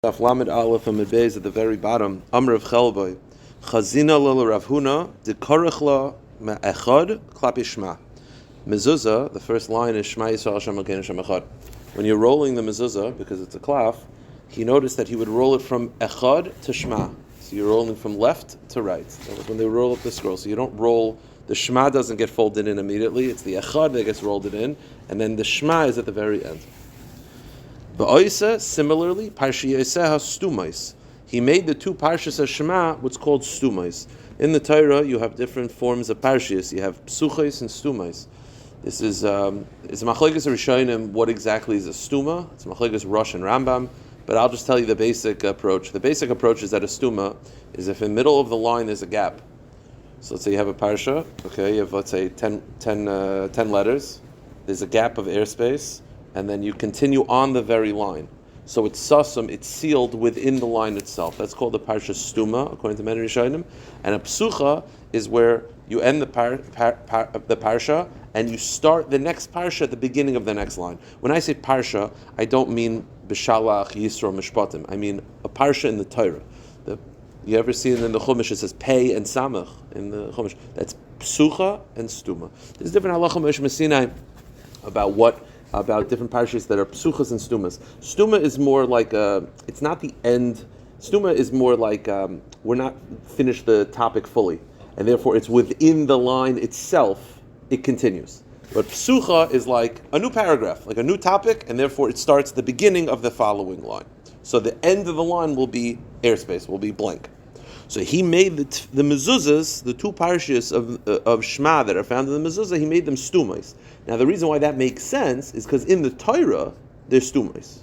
Daf Lamed Aleph and Medbeis at the very bottom. Amr of Chelboy. Chazina lil Rav Huna dekarechla me'echad klapi shma. Mezuzah, the first line is Shema Yisrael Hashem Elokeinu Hashem Echad. When you're rolling the mezuzah, because it's a klaf, he noticed that he would roll it from echad to shma. So you're rolling from left to right. That was when they roll up the scroll. So you don't roll, the shma doesn't get folded in immediately. It's the echad that gets rolled in, and then the shma is at the very end. Ba'oisa, similarly, Parshiyaseha stumais. He made the two parshas of Shema what's called stumais. In the Torah, you have different forms of parshas. You have psuchais and stumais. This is it's machlekes rishonim. What exactly is a stuma? It's machlekes Rosh and Rambam. But I'll just tell you the basic approach. The basic approach is that a stuma is if in the middle of the line there's a gap. So let's say you have a parsha. Okay, you have let's say 10 letters. There's a gap of airspace. And then you continue on the very line. So it's sasum, it's sealed within the line itself. That's called the parsha stuma, according to many Rishonim. And a psucha is where you end the parsha and you start the next parsha at the beginning of the next line. When I say parsha, I don't mean b'shalach, yisro, mishpatim. I mean a parsha in the Torah. You ever see it in the Chumash, it says pei and samach in the Chumash. That's psucha and stuma. There's different halacha Moshe Messinai about different parashas that are psuchas and stumas. Stuma is more like it's not the end. Stuma is more like we're not finished the topic fully, and therefore it's within the line itself. It continues. But psucha is like a new paragraph, like a new topic, and therefore it starts the beginning of the following line. So the end of the line will be airspace, will be blank. So he made the mezuzahs, the two parashas of Shema that are found in the mezuzah, he made them stumais. Now the reason why that makes sense is because in the Torah, there's stumais.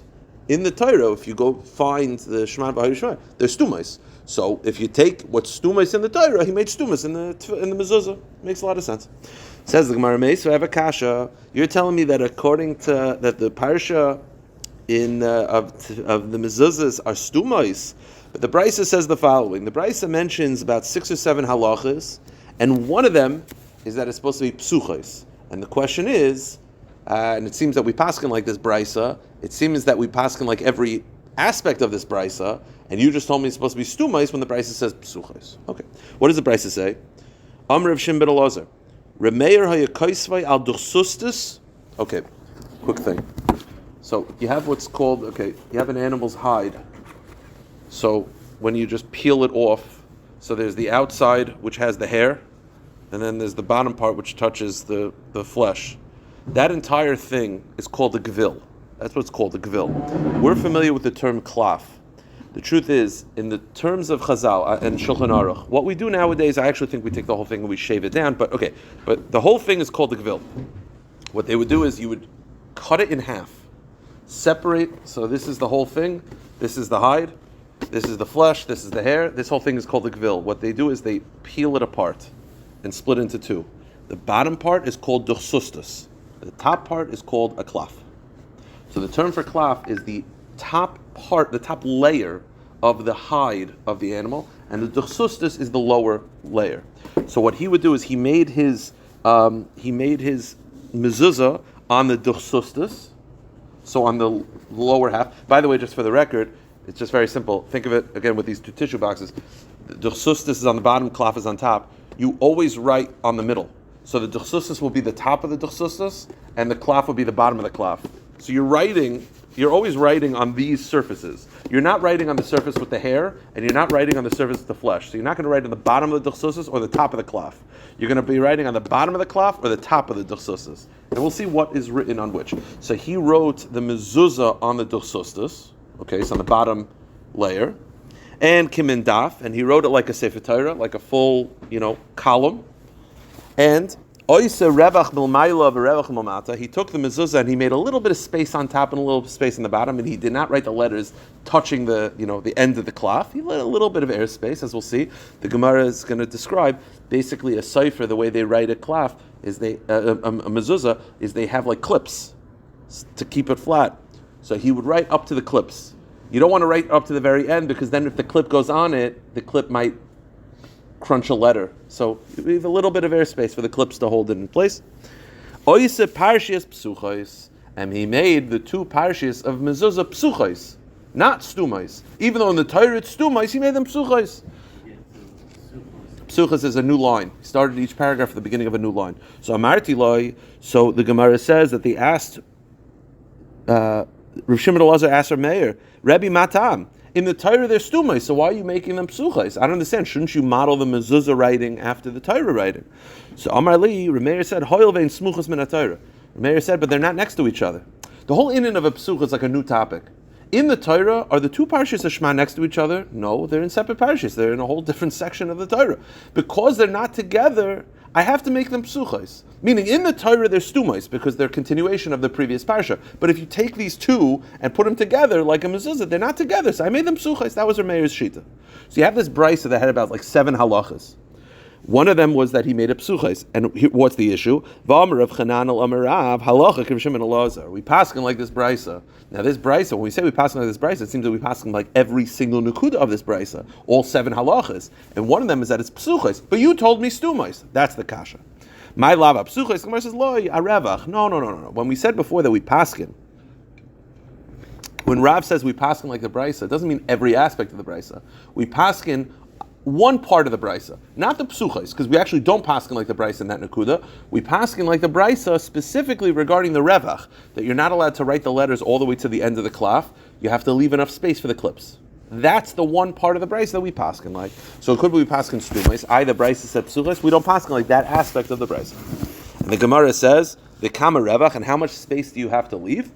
In the Torah, if you go find the Shema V'Hayishma, there's stumais. So if you take what's stumais in the Torah, he made stumais in the mezuzah. Makes a lot of sense. Says the Gemara Meis, so I have a kasha. You're telling me that according to that the parasha of the mezuzahs are stumais. But the Brisa says the following. The Brisa mentions about 6 or 7 halachas, and one of them is that it's supposed to be psuchos. And the question is, and it seems that we paskin like this Brisa, it seems that we paskin like every aspect of this Brisa, and you just told me it's supposed to be stumais when the Brisa says psuchos. Okay. What does the Brisa say? Amr of Shim ben Elazar. Remeir hayakoisvai al duchsustis. Okay, quick thing. So you have what's called, you have an animal's hide. So when you just peel it off, so there's the outside which has the hair, and then there's the bottom part which touches the flesh. That entire thing is called a gevil. That's what it's called, a gevil. We're familiar with the term klaf. The truth is, in the terms of Chazal and Shulchan Aruch, what we do nowadays, I actually think we take the whole thing and we shave it down, but the whole thing is called the gevil. What they would do is you would cut it in half, separate, so this is the whole thing, this is the hide, this is the flesh, this is the hair. This whole thing is called the gevil. What they do is they peel it apart and split into two. The bottom part is called duchsustus. The top part is called a klaf. So the term for klaf is the top part, the top layer of the hide of the animal, and the duchsustus is the lower layer. So what he would do is he made his mezuzah on the duchsustus, so on the lower half. By the way, just for the record, it's just very simple. Think of it, again, with these two tissue boxes. The duchsustus is on the bottom, klaf is on top. You always write on the middle. So the duchsustus will be the top of the duchsustus, and the klaf will be the bottom of the klaf. So you're always writing on these surfaces. You're not writing on the surface with the hair, and you're not writing on the surface with the flesh. So you're not going to write on the bottom of the duchsustus or the top of the klaf. You're going to be writing on the bottom of the klaf or the top of the duchsustus. And we'll see what is written on which. So he wrote the mezuzah on the duchsustus. Okay, so on the bottom layer, and kimin daf, and he wrote it like a sefer Torah, like a full, column. And oisa revach milmayla v'revach milmata. He took the mezuzah and he made a little bit of space on top and a little space on the bottom, and he did not write the letters touching the end of the klaf. He let a little bit of airspace, as we'll see. The Gemara is going to describe basically a cipher. The way they write a klaf is a mezuzah is they have like clips to keep it flat. So he would write up to the clips. You don't want to write up to the very end because then if the clip goes on it, the clip might crunch a letter. So we have a little bit of airspace for the clips to hold it in place. Oise parshias psuchos, and he made the two parshas of mezuzah psuchos. not stumais. Even though in the Torah it's stumais, he made them psuchais. Psuchas is a new line. He started each paragraph at the beginning of a new line. So Amarti Loi, so the Gemara says that they asked, Rav Shimon Elazar asked Rav Meir, Rebbe Matam, in the Torah they're stumais, so why are you making them psuchais? I don't understand. Shouldn't you model the mezuzah writing after the Torah writing? So Amar Li, Rav Meir said, Hoil vein smuchas min ha-Torah. Rav Meir said, but they're not next to each other. The whole inyan of a psucha is like a new topic. In the Torah, are the two parshas of Shema next to each other? No, they're in separate parshas. They're in a whole different section of the Torah. Because they're not together, I have to make them psuchais. Meaning, in the Torah, they're stumais, because they're continuation of the previous parsha. But if you take these two and put them together like a mezuzah, they're not together. So I made them psuchais. That was Rav Meir's shita. So you have this brisa that had about like 7 halachas. One of them was that he made a psuchais. And what's the issue? V'amar of Chanan al-Amarav, halacha Rav Shimon Elazar. We paskin like this brisa. Now this brisa, when we say we paskin like this brisa, it seems that we paskin like every single nukuda of this brisa, all 7 halachas. And one of them is that it's psuchais. But you told me stumais. That's the kasha. My lava psuchais. Gemara says lo arevach. No. When we said before that we paskin, when Rav says we paskin like the brisa, it doesn't mean every aspect of the brisa. We paskin one part of the brisa, not the psuchais, because we actually don't paskin like the brisa in that nakuda. We paskin like the brisa specifically regarding the revach, that you're not allowed to write the letters all the way to the end of the klaf. You have to leave enough space for the clips. That's the one part of the brisa that we paskin like. So it could be we paskin stumais. The brisa said psuchais. We don't paskin like that aspect of the brisa. And the Gemara says the kama revach, and how much space do you have to leave?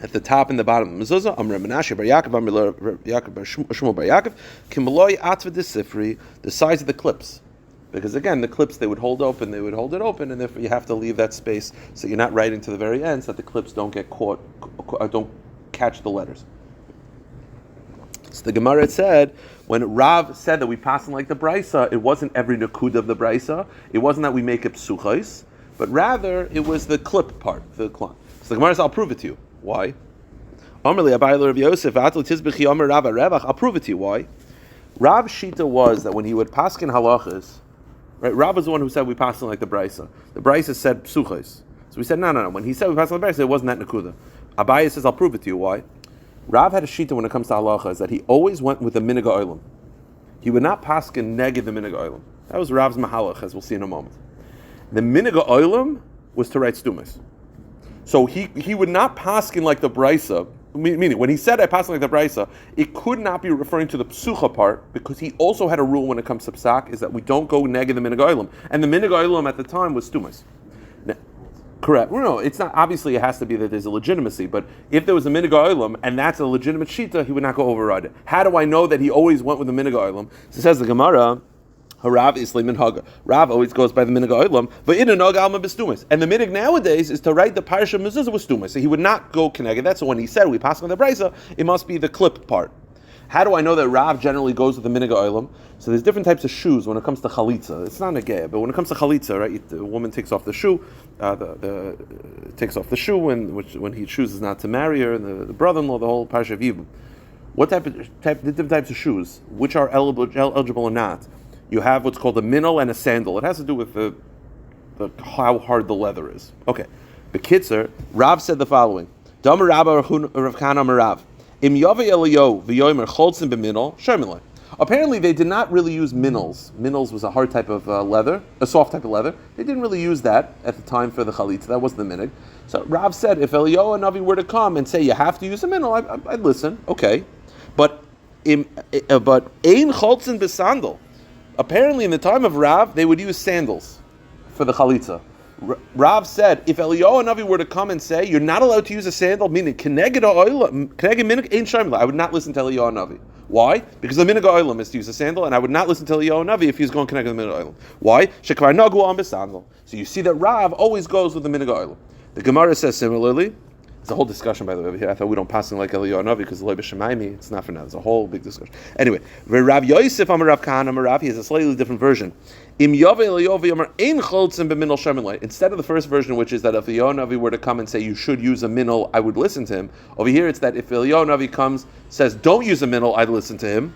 At the top and the bottom of the mezuzah, Amr Menachos bar Yaakov, Amr Yaakov bar Shmuel bar Yaakov, Kimaloi atva desifri, the size of the clips, because again the clips they would hold it open, and therefore you have to leave that space so you're not writing to the very end, so that the clips don't get caught, don't catch the letters. So the Gemara said when Rav said that we pass like the brisa, it wasn't every nakuda of the brisa, it wasn't that we make it psuchais, but rather it was the clip part, the klon. So the Gemara said, I'll prove it to you. Why? I'll prove it to you. Why? Rav's shita was that when he would paskin halachas, right? Rav was the one who said we paskin like the brisa. The brisa said psuchais. So we said no. When he said we paskin like the brisa, it wasn't that nakuda. Abaye says, I'll prove it to you. Why? Rav had a shita when it comes to halachas that he always went with the minhag olam. He would not paskin neged the minhag olam. That was Rav's mahalach, as we'll see in a moment. The minhag olam was to write stumas. So he would not paskin like the brisa, meaning when he said I paskin like the brisa, it could not be referring to the psucha part, because he also had a rule when it comes to psak, is that we don't go neged the minhag olam. And the minhag olam at the time was stumas. Correct. No, it's not. Obviously, it has to be that there's a legitimacy. But if there was a minhag olam and that's a legitimate shita, he would not go override it. How do I know that he always went with the minhag olam? So it says the Gemara, Harav isli minhaga. Rav always goes by the minhag olam, but in a nog alma bestumas. And the minhag nowadays is to write the parsha mezuzah with stumas. So he would not go connected. That's when he said we pass on the brisa. It must be the clip part. How do I know that Rav generally goes with the minhag olam? So there's different types of shoes when it comes to chalitza. It's not a gay, but when it comes to chalitza, right? The woman takes off the shoe, takes off the shoe when he chooses not to marry her, and the brother-in-law, the whole parsha of Yibum. What different types of shoes? Which are eligible or not? You have what's called a minel and a sandal. It has to do with the how hard the leather is. Okay. Bekitzer, Rav said the following: Dam Rabba Rav Kana Rav. Im Yave Eliyo v'yomer cholzin b'minol shermilay. Apparently, they did not really use minnols. Minnols was a hard type of leather, a soft type of leather. They didn't really use that at the time for the chalitza. That wasn't the minhag. So Rav said, if Eliyahu Navi were to come and say you have to use a minnol, I'd listen. Okay, but ein cholzin b'sandal. Apparently, in the time of Rav, they would use sandals for the chalitza. Rav said, if Eliyahu Navi were to come and say, you're not allowed to use a sandal, meaning keneged minhag ein shamla, I would not listen to Eliyahu Navi. Why? Because the minhag olam is to use a sandal, and I would not listen to Eliyahu Navi if he's going to connect with the minhag olam. Why? Shekvar nagu am besandal. So you see that Rav always goes with the minhag olam. The Gemara says similarly. There's a whole discussion, by the way, over here. I thought we don't pass in like Eliyahu Navi because the loy b'shemaimi. It's not for now. There's a whole big discussion. Anyway, Rav Yosef Amar Rav Kahana Amar Rav, he has a slightly different version. Im Yove Eliyahu Amar ein cholzin b'minol shemelay. Instead of the first version, which is that if Eliyahu Navi were to come and say you should use a minol, I would listen to him. Over here, it's that if Eliyahu Navi comes, says don't use a minol, I'd listen to him,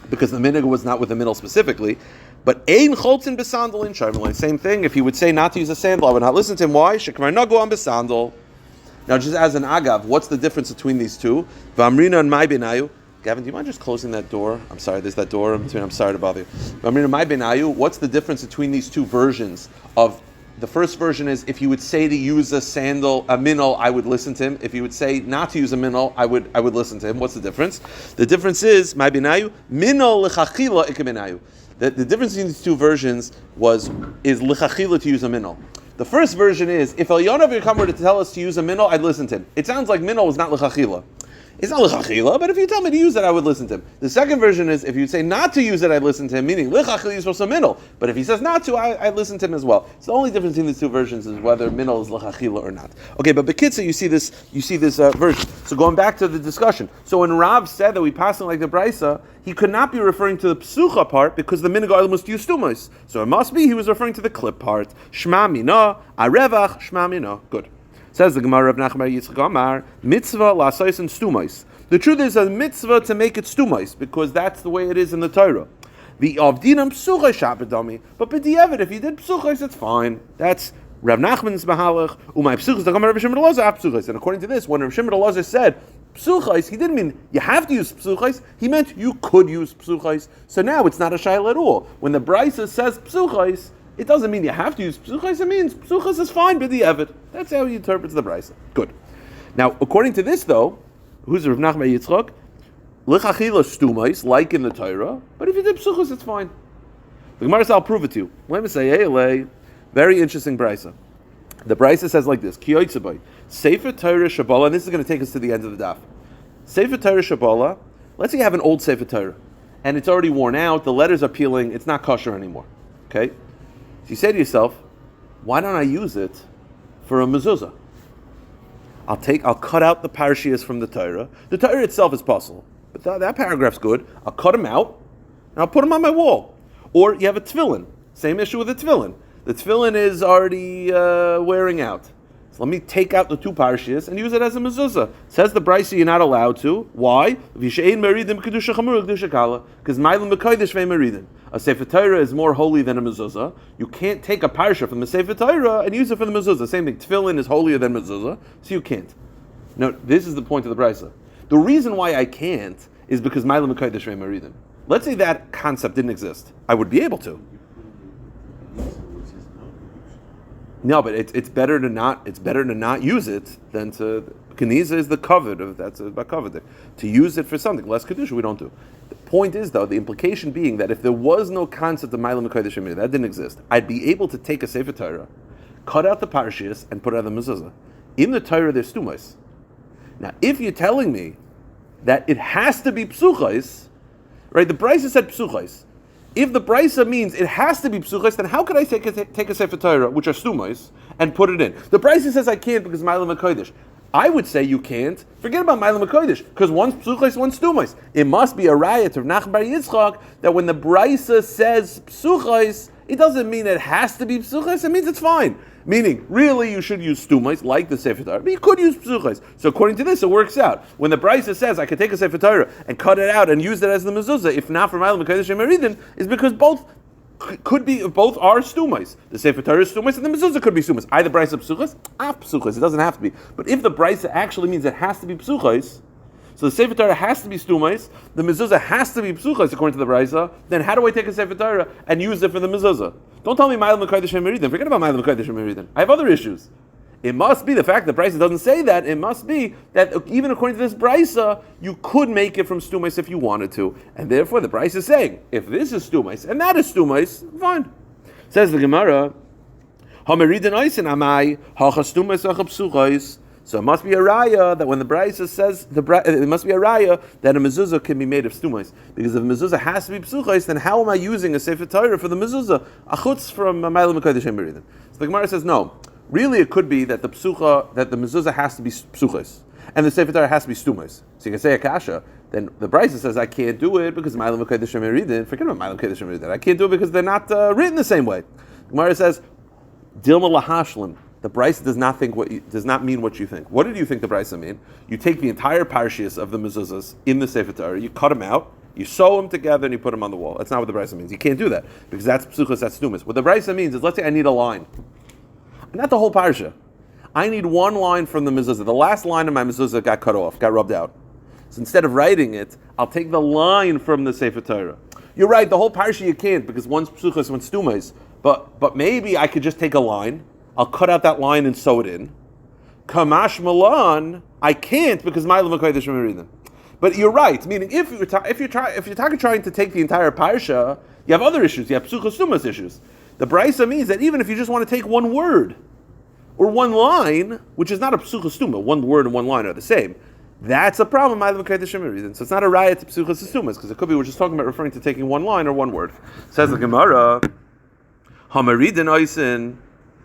because the minhag was not with the minol specifically. But ein cholzin b'sandal in shemelay. Same thing. If he would say not to use a sandal, I would not listen to him. Why? Shekvar nagu am b'sandal. Now, just as an agav, what's the difference between these two? V'amrina and my benayu. Gavin, do you mind just closing that door? I'm sorry, there's that door in between. I'm sorry to bother you. V'amrina and my benayu. What's the difference between these two versions of? The first version is if you would say to use a sandal, a minol, I would listen to him. If you would say not to use a minol, I would listen to him. What's the difference? The difference is my benayu minol lechachila ikebenayu. The difference between these two versions is lechachila to use a minol. The first version is if Elyonav Yerkam were to tell us to use a minol, I'd listen to him. It sounds like minol was not lechachila. It's not lechachila, but if you tell me to use it, I would listen to him. The second version is if you say not to use it, I'd listen to him, meaning lechachila is supposed to minol. But if he says not to, I'd listen to him as well. So the only difference between these two versions is whether minol is lechachila or not. Okay, but Bekitza, you see this version. So going back to the discussion. So when Rav said that we pass it like the Brisa, he could not be referring to the psucha part because the minhag must use stumos. So it must be he was referring to the clip part. Shma mina, arevach, shma mina. Good. Says the Gemara of Nachman Yitzchak Amar, mitzvah lasais and stumais. The truth is a mitzvah to make it stumais because that's the way it is in the Torah. The avdinam psuchai shabedami, but b'diavad if you did psuchais, it's fine. That's Rav Nachman's mahalach. Umay psuchas the Gemara Rav Shimon Elazar psuchais. And according to this, when Rav Shimon Elazar said psuchais, he didn't mean you have to use psuchais. He meant you could use psuchais. So now it's not a shayla at all. When the Brisa says psuchais, it doesn't mean you have to use psuchas. It means psuchas is fine b'diavad. That's how he interprets the brisa. Good. Now, according to this, though, who's Rav Nachman Yitzchak? L'chachila stumais, like in the Torah. But if you did psuchas, it's fine. The Gemara says, I'll prove it to you. Let me say, very interesting brisa. The brisa says like this: Ki yotzei Sefer Torah Shabbalah. And this is going to take us to the end of the daf. Sefer Torah Shabbalah. Let's say you have an old Sefer Torah, and it's already worn out. The letters are peeling. It's not kosher anymore. Okay. So you say to yourself, why don't I use it for a mezuzah? I'll cut out the parashiyas from the Torah. The Torah itself is possible, but that paragraph's good. I'll cut them out, and I'll put them on my wall. Or you have a tefillin. Same issue with a tefillin. The tefillin is already wearing out. So let me take out the two parashiyas and use it as a mezuzah. Says the Brisa you're not allowed to. Why? Because ma'ilin b'kodesh ve'meridim. A Sefer Torah is more holy than a mezuzah. You can't take a parsha from the Sefer Torah and use it for the mezuzah. Same thing, tefillin is holier than mezuzah, so you can't. No, this is the point of the Brisa. The reason why I can't is because ma'ilin b'kodesh ve'meridim. Let's say that concept didn't exist. I would be able to. No, but it's better to not. It's better to not use it than to. Keniza is the covet of that's about covet. To use it for something less kedusha, we don't do. The point is, though, the implication being that if there was no concept of ma'ilin b'kodesh ve'meridim, that didn't exist, I'd be able to take a Sefer Torah, cut out the parashiyas, and put it on the mezuzah. In the Torah, there's stumos. Now, if you're telling me that it has to be psuchos, right? The Brisa said psuchos. If the Brisa means it has to be psuchos, then how could I take a Sefer Torah, which are stumos, and put it in? The Brisa says I can't because ma'ilin b'kodesh. I would say you can't. Forget about ma'ilin b'kodesh, because one's psuchos, one's stumos. It must be a raya to Nachman bar Yitzchak that when the Brisa says psuchos, it doesn't mean it has to be psuchos. It means it's fine. Meaning, really, you should use stumos like the Sefer Torah, but you could use psuchos. So according to this, it works out. When the Brisa says I could take a Sefer Torah and cut it out and use it as the mezuzah, if not for ma'ilin b'kodesh and meridin, is because both are stumos. The Sefer Torah is stumos and the mezuzah could be stumos. Either Brisa psuchos, psuchos. It doesn't have to be. But if the Brisa actually means it has to be psuchos, so the Sefer Torah has to be stumos, the mezuzah has to be psuchos according to the Brisa, then how do I take a Sefer Torah and use it for the mezuzah? Don't tell me ma'ilin b'kodesh and meridin. Forget about ma'ilin b'kodesh and meridin. I have other issues. It must be the fact that Brisa doesn't say that. It must be that even according to this Brisa, you could make it from stumos if you wanted to, and therefore the Brisa is saying if this is stumos and that is stumos, fine. Says the Gemara, "Hameridin oisin amai hachastumos hachapsuchos." So it must be a raya that when the Brisa says it must be a raya that a mezuzah can be made of stumos. Because if a mezuzah has to be psuchos, then how am I using a Sefer Torah for the mezuzah? Achutz from ma'ilin b'kodesh and meridin. So the Gemara says no. Really, it could be that the mezuzah has to be psuchos, and the Sefer Torah has to be stumos. So you can say akasha. Then the Brisa says I can't do it because ma'ilin b'kodesh and meridin. Forget about ma'ilin b'kodesh and meridin. I can't do it because they're not written the same way. The Gemara says dilma lahashlim. The Brisa does not mean what you think. What did you think the Brisa mean? You take the entire parashiyas of the mezuzahs in the Sefer Torah, you cut them out, you sew them together, and you put them on the wall. That's not what the Brisa means. You can't do that because that's psuchos, that's stumas. What the Brisa means is, let's say I need a line, not the whole parasha. I need one line from the mezuzah. The last line of my mezuzah got cut off, got rubbed out. So instead of writing it, I'll take the line from the Sefer Torah. You're right, the whole parsha you can't, because one's psuchas, one's stumas. But maybe I could just take a line, I'll cut out that line and sew it in. Kamash Malan, I can't because Ma'alim HaKodesh Meridim. But you're right, meaning if you're trying to take the entire parsha, you have other issues, you have psuchas stumas issues. The Brisa means that even if you just want to take one word, or one line, which is not a psuchas stuma, one word and one line are the same, that's a problem. So it's not a riot to psuchas stumas, because it could be we're just talking about referring to taking one line or one word. Says the Gemara, Hamaridin Oisin.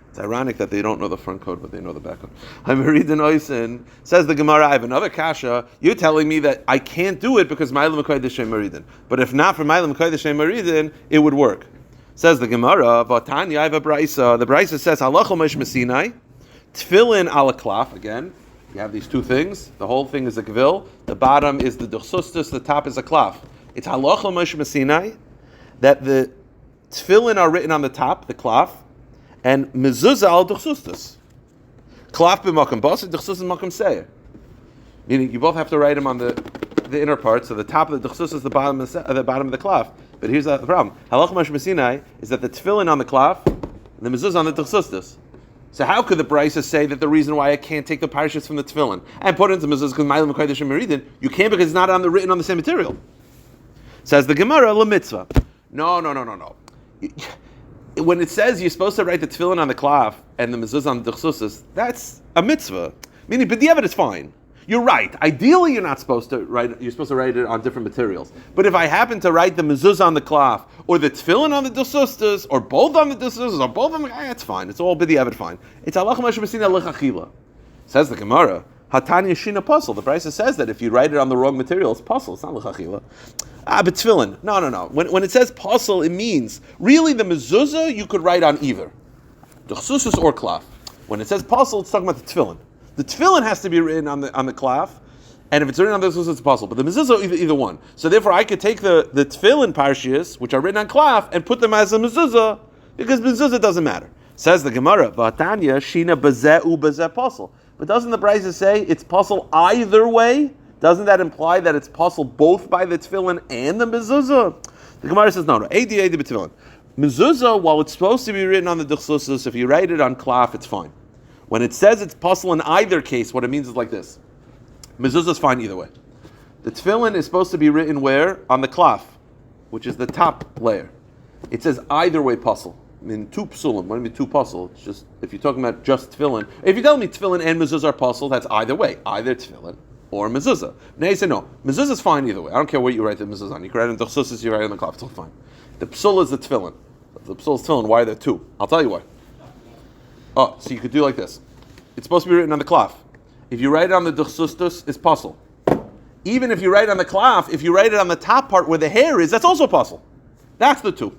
It's ironic that they don't know the front code, but they know the back code. Hamaridin Oisin. Says the Gemara, I have another kasha. You're telling me that I can't do it because Ma'alim HaKodesh Maridin. But if not for Ma'alim HaKodesh Maridin, it would work. Says the Gemara, Vatanya, I have a Brisa. The Brisa says, Halachal Mesh Mesinai, Tfilin ala klaf. Again, you have these two things. The whole thing is a gvil. The bottom is the duchsustus. The top is a klaf. It's halachal Moshe Messinai that the tefillin are written on the top, the klaf, and mezuzah al duchsustus. Klaf b'makam basa, duchsustus b'makam seir. Meaning you both have to write them on the inner part. So the top of the duchsustus is the bottom of the klaf. But here's the problem. Halachal Moshe Messinai is that the tefillin on the klaf, and the mezuzah on the duchsustus. So how could the Brisa say that the reason why I can't take the parashas from the tefillin and put it into mezuzah because Ma'alim HaKodesh and Meridin, you can't because it's not written on the same material? Says the Gemara, la mitzvah. No. When it says you're supposed to write the tefillin on the klaf and the mezuzah on the duchsusas, that's a mitzvah. Meaning, but the evidence is fine. You're right. Ideally, you're not supposed to write. You're supposed to write it on different materials. But if I happen to write the mezuzah on the klaf, or the tefillin on the duchsustas, or both on the duchsustas, or both on the, it's fine. It's all b'diavad fine. It's halach Moshe Messinai lechachila. Says the Gemara, Hatanya Shina Puzzle. The Brisa says that if you write it on the wrong material, it's puzzle. It's not lechachila. But tefillin. No. When it says puzzle, it means really the mezuzah you could write on either duchsusas or klaf. When it says puzzle, it's talking about the tefillin. The tefillin has to be written on the klaf, and if it's written on the mezuzah, it's possible. But the mezuzah, either one. So therefore, I could take the tefillin parshias, which are written on klaf, and put them as a mezuzah, because mezuzah doesn't matter. Says the Gemara, Vatanya shina bazeh bazeh puzzle. But doesn't the Brisa say it's puzzle either way? Doesn't that imply that it's puzzle both by the tefillin and the mezuzah? The Gemara says no. Adi b'tefillin. Mezuzah, while it's supposed to be written on the duchsusas, if you write it on klaf, it's fine. When it says it's puzzle in either case, what it means is like this. Mezuzah is fine either way. The tefillin is supposed to be written where? On the klaf, which is the top layer. It says either way puzzle. I mean, two psulim. What do you mean two puzzle? It's just, if you're talking about just tefillin. If you tell me tefillin and mezuzah are puzzle, that's either way. Either tefillin or mezuzah. Now you say no. Mezuzah is fine either way. I don't care what you write the mezuzah on. You can write it in duchsusas, you write it on the klaf. It's all fine. The psul is the tefillin. The psul is tefillin. Why are there two? I'll tell you why. Oh, so you could do like this. It's supposed to be written on the klaf. If you write it on the duchsustus, it's puzzle. Even if you write it on the klaf, if you write it on the top part where the hair is, that's also puzzle. That's the two.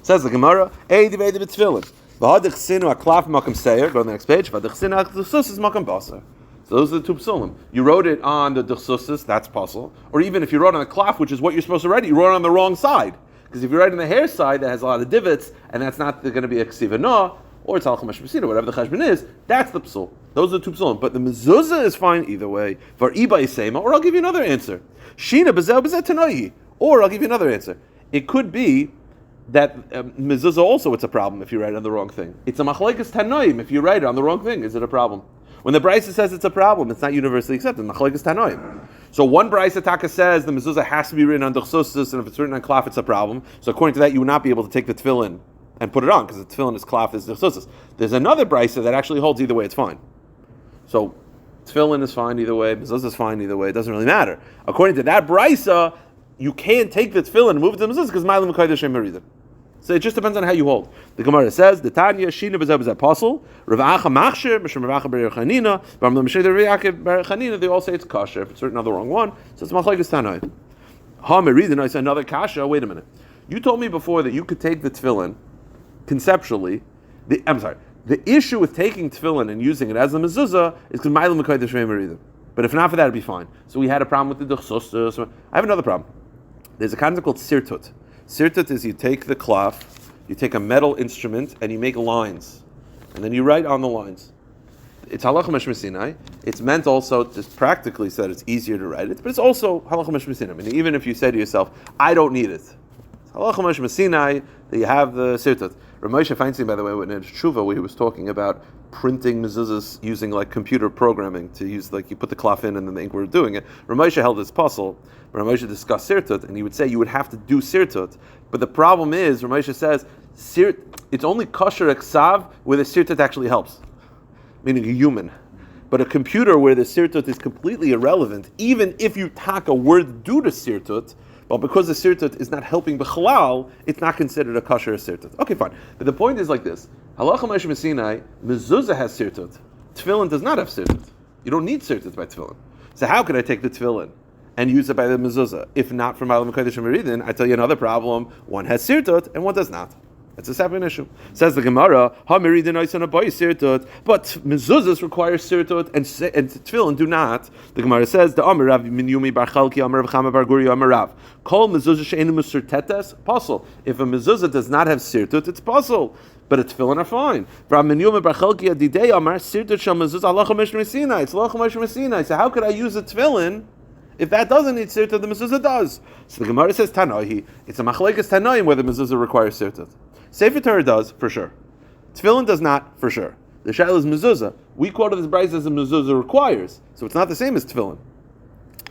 Says the Gemara, Eidi v'eidi b'tefillin. V'hadichsinu ha'klaf makam seir. Go to the next page. V'hadichsinu ha'duchsustus makam basar. So those are the two psulim. You wrote it on the duchsustus, that's puzzle. Or even if you wrote on the klaf, which is what you're supposed to write, you wrote it on the wrong side. Because if you write on the hair side, that has a lot of divots, and that's not going to be a ksiva no, or it's halachah Moshe Messinai, whatever the cheshbon is, that's the psul. Those are the two psulim. But the mezuzah is fine either way. For iba yisema, or I'll give you another answer. Shina b'zeh b'zeh tanoihi. Or I'll give you another answer. It could be that mezuzah also it's a problem if you write on the wrong thing. It's a machlekes tanoim if you write it on the wrong thing. Is it a problem? When the Brisa says it's a problem, it's not universally accepted. Machlekes tanoim. So one Brisa taka says the mezuzah has to be written on duchsustus, and if it's written on klaf, it's a problem. So according to that, you would not be able to take the tefillin and put it on, because the tefillin is klaf, is duchsustus. There's another Brisa that actually holds either way, it's fine. So tefillin is fine either way, mezuzah is fine either way, it doesn't really matter. According to that Brisa, you can't take the tefillin and move it to the mezuzah because Ma'alim HaKodesh Meridim. So it just depends on how you hold. The Gemara says, the Tanya Shina b'zeh b'zeh apostle, Rav Acha Machshir, Mishra Rav Acha Bar Chanina, Bar Mishra Rav Yaakov Bar Chanina. They all say it's kasher. If it's written on the wrong one, so it's machlekes tanoi. Ha Meridin, I said another kasha. Wait a minute. You told me before that you could take the tefillin conceptually. The issue with taking tefillin and using it as a mezuzah is because Ma'alim HaKodesh Meridim. But if not for that, it'd be fine. So we had a problem with the duchsustus. I have another problem. There's a concept called sirtut. Sirtut is you take the klaf, you take a metal instrument, and you make lines. And then you write on the lines. it's halacha mishmar Sinai. It's meant also just practically so that it's easier to write it, but it's also halacha mishmar Sinai. I mean, even if you say to yourself, I don't need it. It's halacha mishmar Sinai that you have the sirtot. Ramosha Feinstein, by the way, in Tshuva, where he was talking about printing mezuzahs using like computer programming to use, like you put the cloth in and then the ink were doing it. Ramosha held this puzzle. Ramosha discussed sirtot, and he would say you would have to do sirtot. But the problem is, Ramosha says, it's only kosher eksav where the sirtot actually helps, meaning a human. But a computer where the sirtot is completely irrelevant, even if you tack a word due to sirtot, well, because the sirtot is not helping b'chalal, it's not considered a kosher sirtot. Okay, fine. But the point is like this. Halacha mishmar Sinai, mezuzah has sirtot. Tefillin does not have sirtot. You don't need sirtot by tefillin. So how could I take the tefillin and use it by the mezuzah? If not from Malam Kodesh and Meridin, I tell you another problem. One has sirtot and one does not. It's a separate issue. Says the Gemara, Ha meridin oisan abai sirtot, but mezuzahs require sirtot and tefillin do not. The Gemara says, the Amar Rav min Yumi bar Chalki, Amar Rav Chama bar Guri, Amar Rav. Kol mezuzah she'enu mesurtetes, pasul. If a mezuzah does not have sirtot, it's pasul. But a tefillin are fine. Rav min Yumi bar Chalki adidei Amar sirtot shel mezuzah halacha mishmar Sinai. It's halacha mishmar Sinai. So how could I use a tefillin if that doesn't need sirtot? The mezuzah does. So the Gemara says Tanoi. It's a machlekes Tanoim whether mezuzah requires sirtot. Sefer Torah does, for sure. Tefillin does not, for sure. The shaila is mezuzah. We quoted this brayso as a mezuzah requires, so it's not the same as tefillin.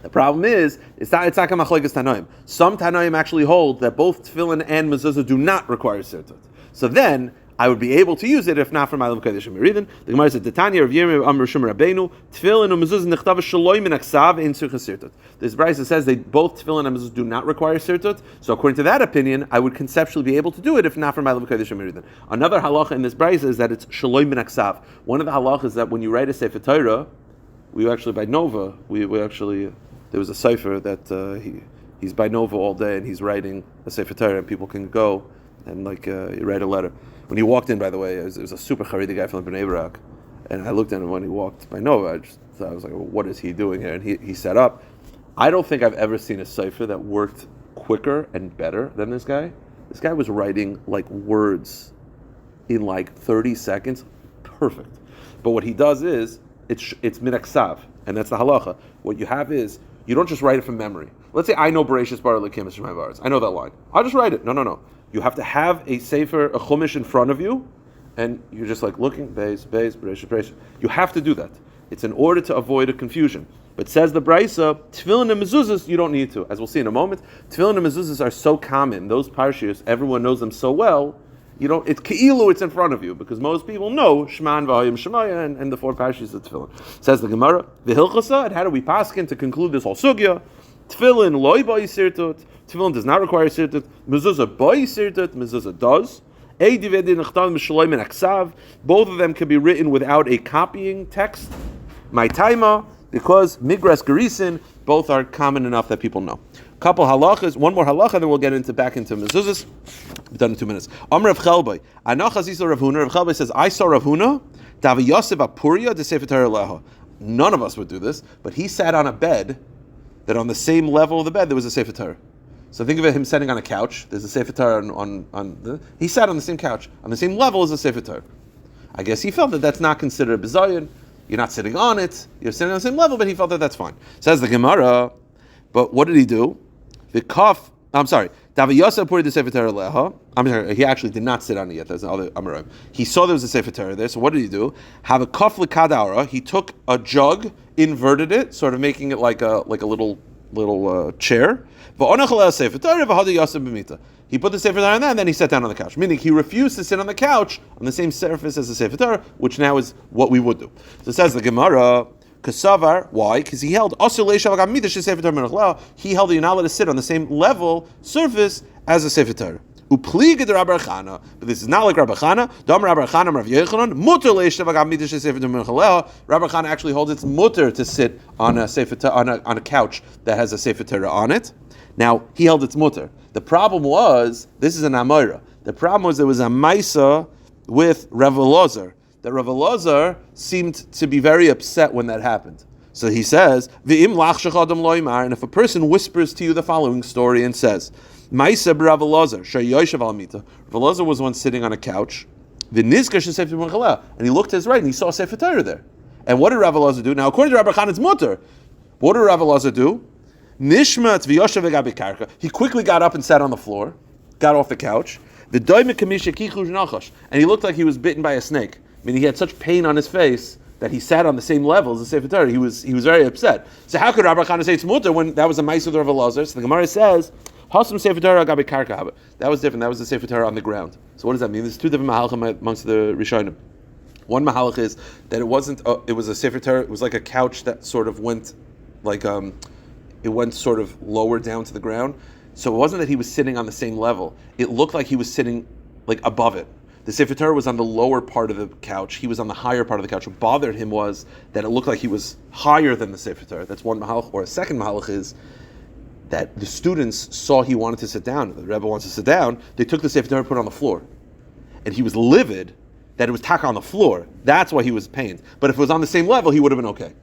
The problem is, it's not machlekes Tanoim. Some Tanoim actually hold that both tefillin and mezuzah do not require sirtot. So then, I would be able to use it if not from Malam Kodesh and Meridin. The Gemara said, "Tanya Rav Yirmiyah Amar Shum Rabbeinu Tefillin and mezuzah nechtav shaloi min aksav ein tzurcha sirtot." This brayso says they both tefillin and mezuzah do not require sirtot. So according to that opinion, I would conceptually be able to do it if not from Malam Kodesh and Meridin. Another halacha in this brayso is that it's shaloi min aksav. One of the halachas is that when you write a sefer Torah, we actually by Nova, we actually there was a sefer that he's by Nova all day and he's writing a sefer Torah and people can go and write a letter. When he walked in, by the way, it was a super Haredi guy from Bnei Brak, and I looked at him when he walked by Nova. I was like, well, what is he doing here? And he set up. I don't think I've ever seen a cipher that worked quicker and better than this guy. This guy was writing like words in like 30 seconds, perfect. But what he does is, it's min aksav, and that's the halacha. What you have is, you don't just write it from memory. Let's say I know Bereshis Bar Elokim Shemai V'Aretz. I know that line. I'll just write it. No. You have to have a sefer, a chumash in front of you, and you're just like looking, beis, Bereshis. You have to do that. It's in order to avoid a confusion. But says the brayso, tefillin and mezuzahs, you don't need to. As we'll see in a moment, tefillin and mezuzahs are so common. Those parshiyos, everyone knows them so well. It's keilu, it's in front of you, because most people know Shman v'Hayim Shemaya and the four parshiyos of tefillin. Says the Gemara, v'hilchasa, and how do we paskin to conclude this whole sugya? Tefillin loy b'ay sirtot. Tefillin does not require sirtot. Mezuzah b'ay sirtot. Mezuzah does. Both of them can be written without a copying text. My taima, because migras gerisin, both are common enough that people know. Couple halachas, one more halacha, then we'll get back into mezuzahs. We've done in 2 minutes. Amr Rav Chelbai, Anachas Rav Huna. Rav Chelbai says, I saw Rav Huna, Davi Yosef Apuria de Sefer Torah Leho. None of us would do this, but he sat on a bed that on the same level of the bed there was a Sefer Torah. So think of him sitting on a couch. There's a Sefer Torah he sat on the same couch, on the same level as a Sefer Torah. I guess he felt that that's not considered a bizayon. You're not sitting on it. You're sitting on the same level, but he felt that that's fine. Says the Gemara, but what did he do? Davi Yosef Puri the Sefer Torah Leha. I'm sorry, he actually did not sit on it yet. There's another Amarim. He saw there was a Sefer Torah there, so what did he do? Have a kaf l'kadaura. He took a jug, inverted it, sort of making it like a little chair. He put the Sefer Torah on that, and then he sat down on the couch. Meaning he refused to sit on the couch on the same surface as the Sefer Torah, which now is what we would do. So it says the Gemara, Kasavar, why? Because he held he held that you're not allowed to sit on the same level, surface, as a Sefer Torah. But this is not like Rabbi Chana. Rabbi Chana actually holds it's mutter to sit on a Sefer Torah, on a couch that has a Sefer Torah on it. Now, he held it's mutter. The problem was, this is an Amoira. The problem was there was a Maisa with Rav Elazar. That Rav Elazar seemed to be very upset when that happened. So he says, and if a person whispers to you the following story and says, Maisa b'Rav Elazar, sheyoshev al mita. Rav Elazar was once sitting on a couch, and he looked to his right and he saw a Sefer Torah there. And what did Rav Elazar do? Now, according to Rabbi Khan, it's mutter. What did Rav Elazar do? Nishmat v'yoshev v'gabi karka. He quickly got up and sat on the floor, got off the couch. And he looked like he was bitten by a snake. I mean, he had such pain on his face that he sat on the same level as the Sefer Torah. He was very upset. So how could Rabbi Khan say it's mutter when that was a ma'aseh of Rav Elazar? So the Gemara says, Hasam Sefer Torah gabi karka. That was different. That was the Sefer Torah on the ground. So what does that mean? There's two different mahalachim amongst the Rishonim. One mahalach is that it wasn't. It was a Sefer Torah. It was like a couch that sort of went, like it went sort of lower down to the ground. So it wasn't that he was sitting on the same level. It looked like he was sitting like above it. The Sefer Torah was on the lower part of the couch. He was on the higher part of the couch. What bothered him was that it looked like he was higher than the Sefer Torah. That's one mahalach. Or a second mahalach is that the students saw he wanted to sit down. The Rebbe wants to sit down. They took the Sefer Torah and put it on the floor. And he was livid that it was taka on the floor. That's why he was pained. But if it was on the same level, he would have been okay.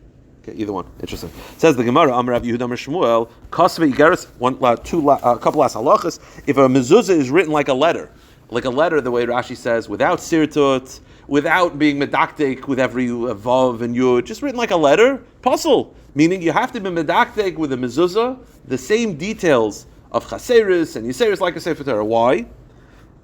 Okay, either one. Interesting. It says the Gemara, Amar Rav Yehuda Amar Shmuel, Kasvei Igeres, a couple last halachas. If a mezuzah is written like a letter, the way Rashi says, without sirtut, without being medaktek with every vav and yud, just written like a letter, puzzle. Meaning you have to be medaktek with a mezuzah, the same details of chaseris and yiseris like a sefer Torah. Why?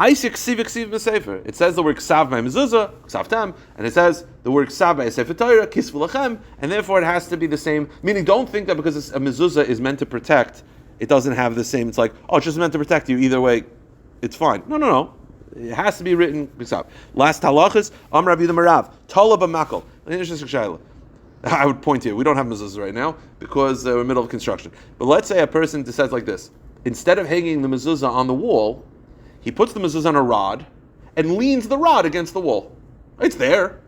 It says the word ksav by mezuzah, ksav tam, and it says the word ksav by a sefer Torah, kisvu lachem, and therefore it has to be the same. Meaning, don't think that because a mezuzah is meant to protect, it doesn't have the same. It's like, oh, it's just meant to protect you. Either way, it's fine. No. It has to be written ksav. Last halachas, Amar Rabbi Marav, Tola b'makol. An interesting shayla. I would point here. We don't have mezuzahs right now because we're in the middle of construction. But let's say a person says like this: instead of hanging the mezuzah on the wall, he puts the mezuzah on a rod and leans the rod against the wall. It's there.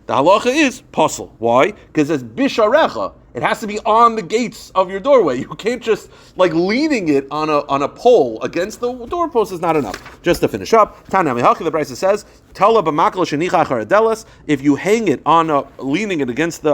The halacha is pasul. Why? Because it's bisharecha. It has to be on the gates of your doorway. You can't just like leaning it on a pole against the doorpost is not enough. Just to finish up, Tana Mehaki, the Brisa says, Tala b'makal shenicha charadelas. If you hang it on a pole leaning against the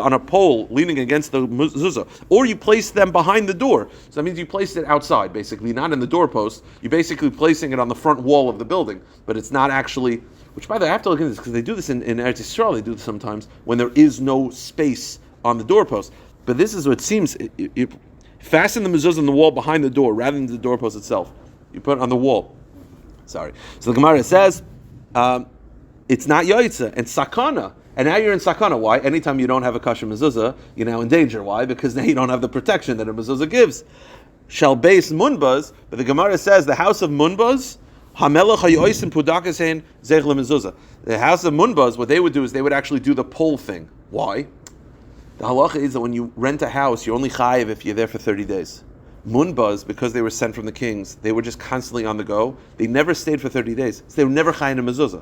mezuzah, or you place them behind the door. So that means you place it outside, basically, not in the doorpost. You're basically placing it on the front wall of the building, but it's not actually. Which, by the way, I have to look into this because they do this in Eretz Yisrael. They do this sometimes when there is no space on the doorpost. But this is what it seems. You fasten the mezuzah on the wall behind the door rather than the doorpost itself. You put it on the wall. Sorry. So the Gemara says it's not yoitza and sakana. And now you're in sakana. Why? Anytime you don't have a kosher mezuzah, you're now in danger. Why? Because now you don't have the protection that a mezuzah gives. Shall base munbaz, but the Gemara says the house of munbaz. The house of munbaz, what they would do is they would actually do the pole thing. Why? The halacha is that when you rent a house, you're only chayiv if you're there for 30 days. Munbaz, because they were sent from the kings, they were just constantly on the go. They never stayed for 30 days. So they were never chayiv in a mezuzah.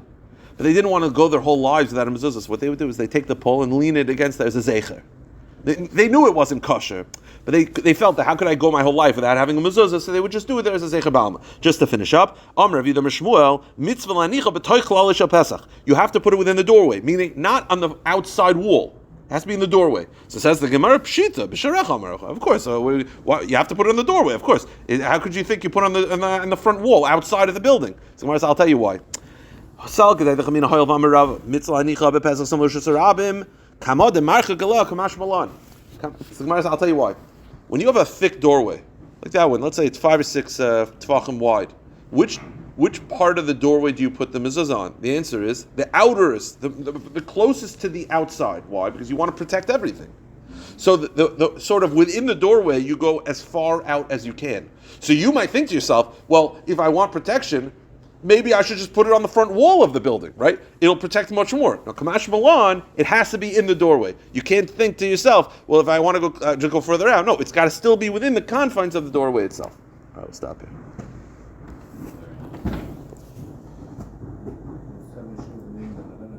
But they didn't want to go their whole lives without a mezuzah. So what they would do is they take the pole and lean it against it as a zeicher. They knew it wasn't kosher, but they felt that how could I go my whole life without having a mezuzah? So they would just do it there as a zeicher balma. Just to finish up, Amr Rav Shmuel mitzvah lanicha b'toich klal shel Pesach. You have to put it within the doorway, meaning not on the outside wall. It has to be in the doorway. So says the Gemara, Pshita, B'sharecha Amarecha. Of course, you have to put it in the doorway. Of course. How could you think you put it on the front wall, outside of the building? So I'll tell you why. So the Gemara, I'll tell you why. When you have a thick doorway, like that one, let's say it's 5 or 6 tefachim wide, which part of the doorway do you put the mezuzah on? The answer is the outerest, the closest to the outside. Why? Because you want to protect everything. So the sort of within the doorway, you go as far out as you can. So you might think to yourself, well, if I want protection, maybe I should just put it on the front wall of the building, right? It'll protect much more. Now, Kamash Milan, it has to be in the doorway. You can't think to yourself, well, if I want to go further out. No, it's got to still be within the confines of the doorway itself. All right, we'll stop here.